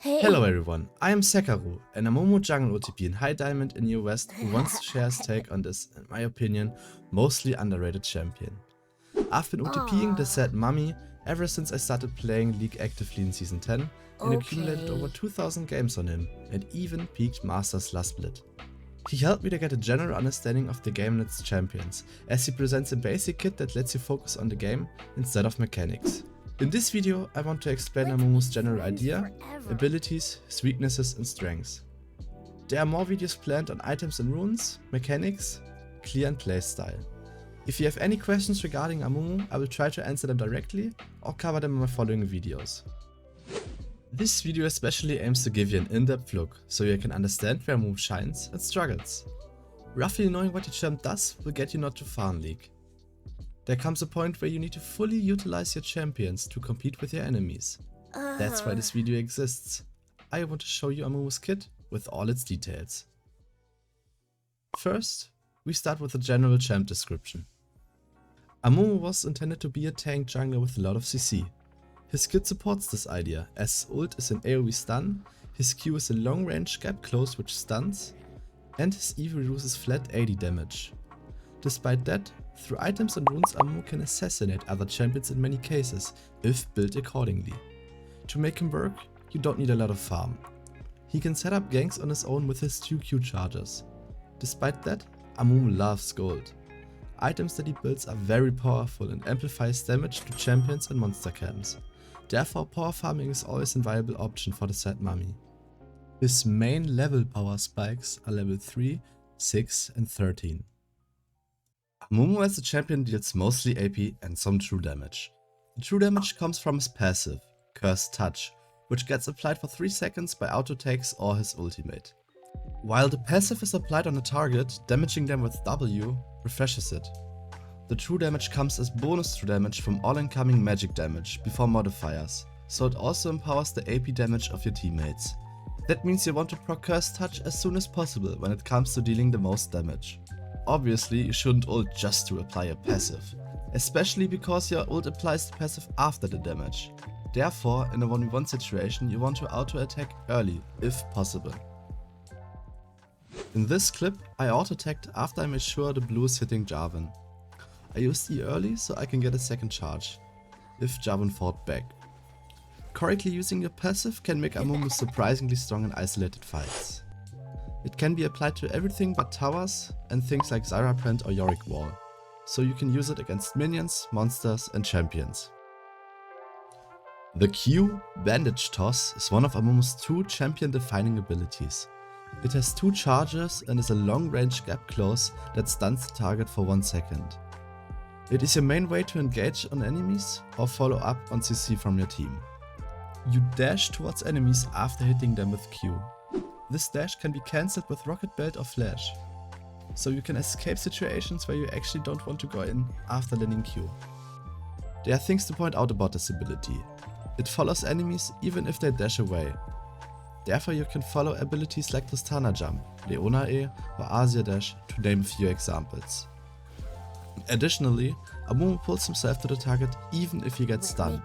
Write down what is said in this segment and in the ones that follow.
Hello everyone, I am Sekaru, an Amumu jungle OTP in High Diamond in New West who wants to share his take on this, in my opinion, mostly underrated champion. I've been OTPing the said mummy ever since I started playing League actively in Season 10 and accumulated over 2000 games on him and even peaked Masters last split. He helped me to get a general understanding of the game and its champions, as he presents a basic kit that lets you focus on the game instead of mechanics. In this video, I want to explain Amumu's general idea, abilities, his weaknesses and strengths. There are more videos planned on items and runes, mechanics, clear and playstyle. If you have any questions regarding Amumu, I will try to answer them directly or cover them in my following videos. This video especially aims to give you an in-depth look, so you can understand where Amumu shines and struggles. Roughly knowing what your champ does will get you not too far in League. There comes a point where you need to fully utilize your champions to compete with your enemies. That's why this video exists. I want to show you Amumu's kit with all its details. First, we start with the general champ description. Amumu was intended to be a tank jungler with a lot of CC. His kit supports this idea, as his ult is an AoE stun, his Q is a long range gap close which stuns, and his E reduces flat 80 damage. Despite that, through items and runes Amumu can assassinate other champions in many cases, if built accordingly. To make him work, you don't need a lot of farm. He can set up ganks on his own with his 2 Q charges. Despite that, Amumu loves gold. Items that he builds are very powerful and amplifies damage to champions and monster camps. Therefore, power farming is always a viable option for the said mummy. His main level power spikes are level 3, 6 and 13. Amumu as a champion deals mostly AP and some true damage. The true damage comes from his passive, Cursed Touch, which gets applied for 3 seconds by auto takes or his ultimate. While the passive is applied on a target, damaging them with W refreshes it. The true damage comes as bonus true damage from all incoming magic damage before modifiers, so it also empowers the AP damage of your teammates. That means you want to proc Cursed Touch as soon as possible when it comes to dealing the most damage. Obviously, you shouldn't ult just to apply a passive, especially because your ult applies the passive after the damage. Therefore, in a 1v1 situation, you want to auto-attack early, if possible. In this clip, I auto-attacked after I made sure the blue is hitting Jarvan. I used E early so I can get a second charge, if Jarvan fought back. Correctly using your passive can make Amumu surprisingly strong in isolated fights. It can be applied to everything but towers and things like Zyra Brand or Yorick Wall, so you can use it against minions, monsters and champions. The Q, Bandage Toss, is one of Amumu's 2 champion defining abilities. It has 2 charges and is a long range gap close that stuns the target for 1 second. It is your main way to engage on enemies or follow up on CC from your team. You dash towards enemies after hitting them with Q. This dash can be cancelled with Rocket Belt or Flash, so you can escape situations where you actually don't want to go in after landing Q. There are things to point out about this ability. It follows enemies even if they dash away. Therefore you can follow abilities like Tristana Jump, Leona E or Asia Dash, to name a few examples. Additionally, Amumu pulls himself to the target even if he gets stunned.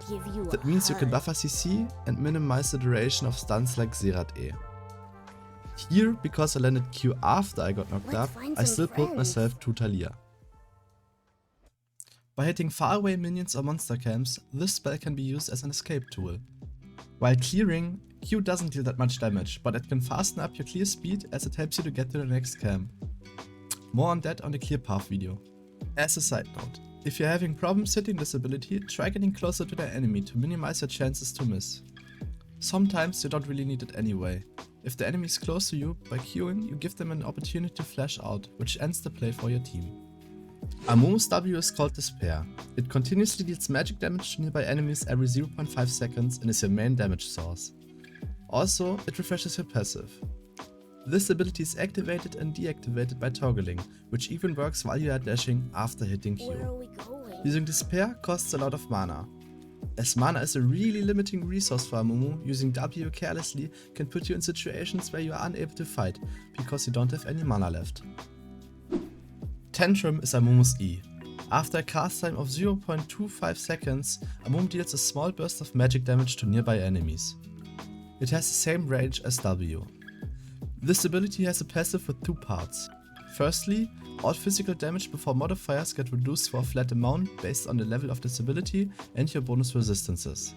That means you can buffer CC and minimize the duration of stuns like Zerat E. Here, because I landed Q after I got knocked up, I still pulled myself to Talia. By hitting faraway minions or monster camps, this spell can be used as an escape tool. While clearing, Q doesn't deal that much damage, but it can fasten up your clear speed as it helps you to get to the next camp. More on that on the clear path video. As a side note, if you're having problems hitting this ability, try getting closer to the enemy to minimize your chances to miss. Sometimes you don't really need it anyway. If the enemy is close to you, by queuing you give them an opportunity to flash out, which ends the play for your team. Amumu's W is called Despair. It continuously deals magic damage to nearby enemies every 0.5 seconds and is your main damage source. Also, it refreshes your passive. This ability is activated and deactivated by toggling, which even works while you are dashing after hitting Q. Using Despair costs a lot of mana. As mana is a really limiting resource for Amumu, using W carelessly can put you in situations where you are unable to fight, because you don't have any mana left. Tantrum is Amumu's E. After a cast time of 0.25 seconds, Amumu deals a small burst of magic damage to nearby enemies. It has the same range as W. This ability has a passive with two parts. Firstly, all physical damage before modifiers get reduced for a flat amount based on the level of this ability and your bonus resistances.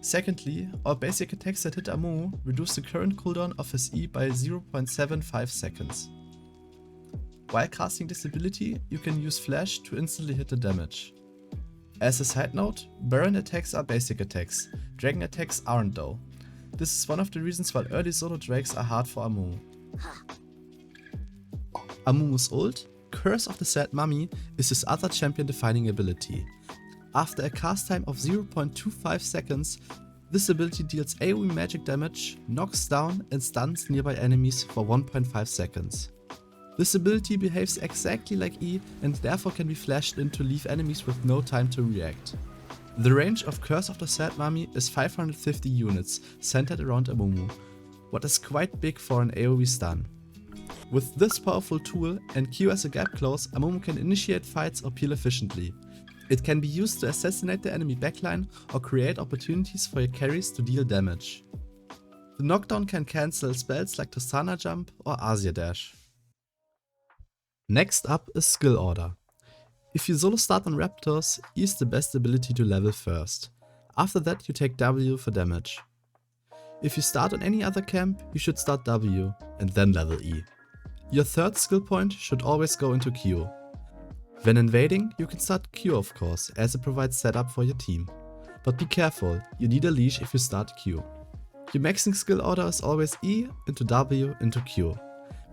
Secondly, all basic attacks that hit Amumu reduce the current cooldown of his E by 0.75 seconds. While casting this ability, you can use Flash to instantly hit the damage. As a side note, Baron attacks are basic attacks, Dragon attacks aren't though. This is one of the reasons why early solo Drakes are hard for Amumu. Amumu's ult, Curse of the Sad Mummy, is his other champion defining ability. After a cast time of 0.25 seconds, this ability deals AoE magic damage, knocks down and stuns nearby enemies for 1.5 seconds. This ability behaves exactly like E and therefore can be flashed in to leave enemies with no time to react. The range of Curse of the Sad Mummy is 550 units, centered around Amumu, what is quite big for an AoE stun. With this powerful tool and Q as a gap close, Amumu can initiate fights or peel efficiently. It can be used to assassinate the enemy backline or create opportunities for your carries to deal damage. The knockdown can cancel spells like Tosana Jump or Asia Dash. Next up is skill order. If you solo start on Raptors, E is the best ability to level first. After that you take W for damage. If you start on any other camp, you should start W and then level E. Your third skill point should always go into Q. When invading, you can start Q of course, as it provides setup for your team. But be careful, you need a leash if you start Q. Your maxing skill order is always E into W into Q.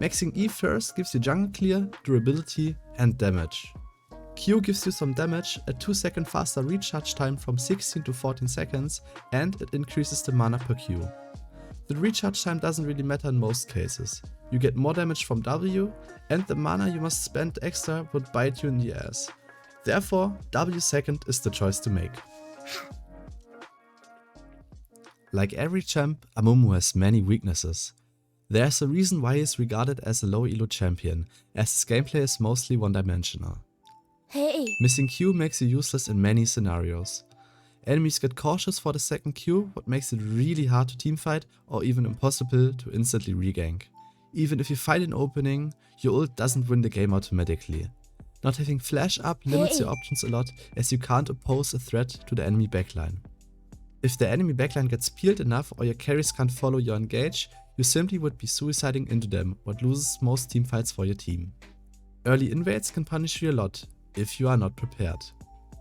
Maxing E first gives you jungle clear, durability and damage. Q gives you some damage, a 2-second faster recharge time from 16 to 14 seconds, and it increases the mana per Q. The recharge time doesn't really matter in most cases. You get more damage from W, and the mana you must spend extra would bite you in the ass. Therefore, W second is the choice to make. Like every champ, Amumu has many weaknesses. There's a reason why he is regarded as a low elo champion, as his gameplay is mostly one-dimensional. Hey. Missing Q makes you useless in many scenarios. Enemies get cautious for the second Q, what makes it really hard to teamfight or even impossible to instantly regank. Even if you find an opening, your ult doesn't win the game automatically. Not having flash up limits your options a lot, as you can't oppose a threat to the enemy backline. If the enemy backline gets peeled enough or your carries can't follow your engage, you simply would be suiciding into them, what loses most teamfights for your team. Early invades can punish you a lot, if you are not prepared.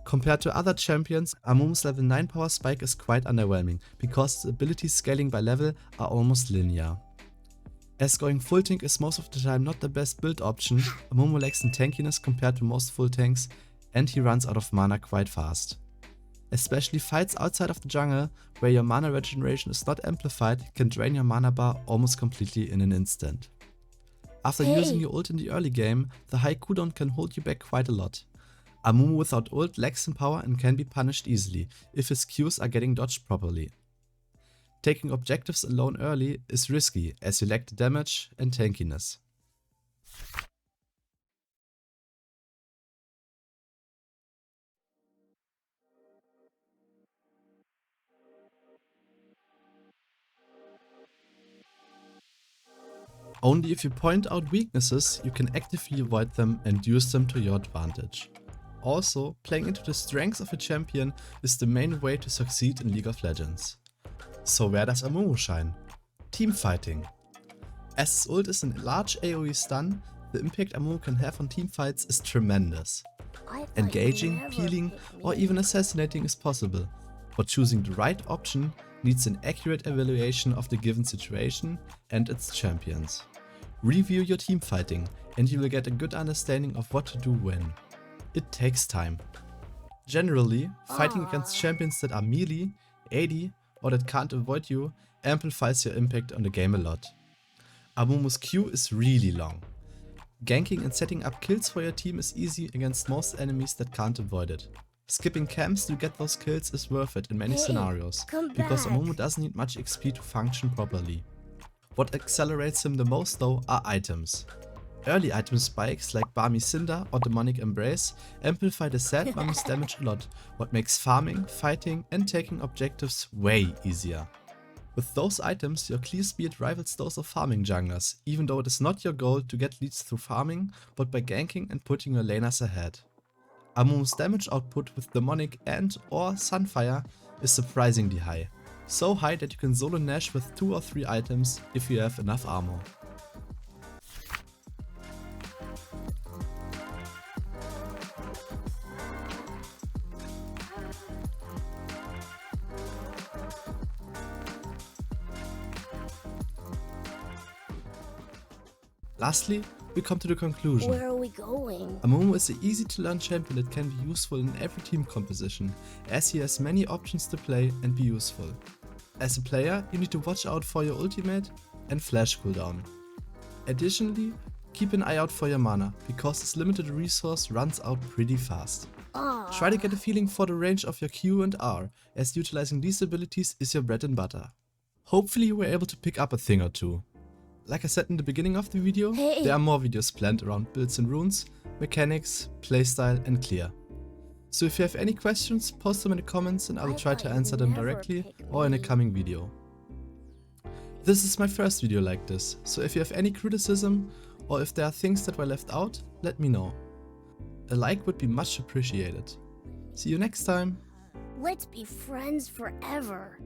Compared to other champions, Amumu's level 9 power spike is quite underwhelming, because his abilities scaling by level are almost linear. As going full tank is most of the time not the best build option, Amumu lacks in tankiness compared to most full tanks, and he runs out of mana quite fast. Especially fights outside of the jungle, where your mana regeneration is not amplified, can drain your mana bar almost completely in an instant. After using your ult in the early game, the high cooldown can hold you back quite a lot. Amumu without ult lacks in power and can be punished easily, if his Qs are getting dodged properly. Taking objectives alone early is risky, as you lack the damage and tankiness. Only if you point out weaknesses, you can actively avoid them and use them to your advantage. Also, playing into the strengths of a champion is the main way to succeed in League of Legends. So where does Amumu shine? Teamfighting. As his ult is a large AoE stun, the impact Amumu can have on teamfights is tremendous. Engaging, peeling, or even assassinating is possible, but choosing the right option needs an accurate evaluation of the given situation and its champions. Review your teamfighting, and you will get a good understanding of what to do when. It takes time. Generally, fighting against champions that are melee, AD, or that can't avoid you amplifies your impact on the game a lot. Amumu's Q is really long. Ganking and setting up kills for your team is easy against most enemies that can't avoid it. Skipping camps to get those kills is worth it in many scenarios, because Amumu doesn't need much XP to function properly. What accelerates him the most though are items. Early item spikes like Barmy Cinder or Demonic Embrace amplify the Sad Mummy's damage a lot, what makes farming, fighting and taking objectives way easier. With those items, your clear speed rivals those of farming junglers, even though it is not your goal to get leads through farming, but by ganking and putting your laners ahead. Amumu's damage output with Demonic and or Sunfire is surprisingly high. So high that you can solo Nash with 2 or 3 items if you have enough armor. Lastly, we come to the conclusion. Where are we going? Amumu is an easy to learn champion that can be useful in every team composition, as he has many options to play and be useful. As a player, you need to watch out for your ultimate and flash cooldown. Additionally, keep an eye out for your mana, because this limited resource runs out pretty fast. Try to get a feeling for the range of your Q and R, as utilizing these abilities is your bread and butter. Hopefully you were able to pick up a thing or two. Like I said in the beginning of the video, there are more videos planned around builds and runes, mechanics, playstyle and clear. So if you have any questions, post them in the comments and I will try to answer them directly or in a coming video. This is my first video like this, so if you have any criticism or if there are things that were left out, let me know. A like would be much appreciated. See you next time! Let's be friends forever.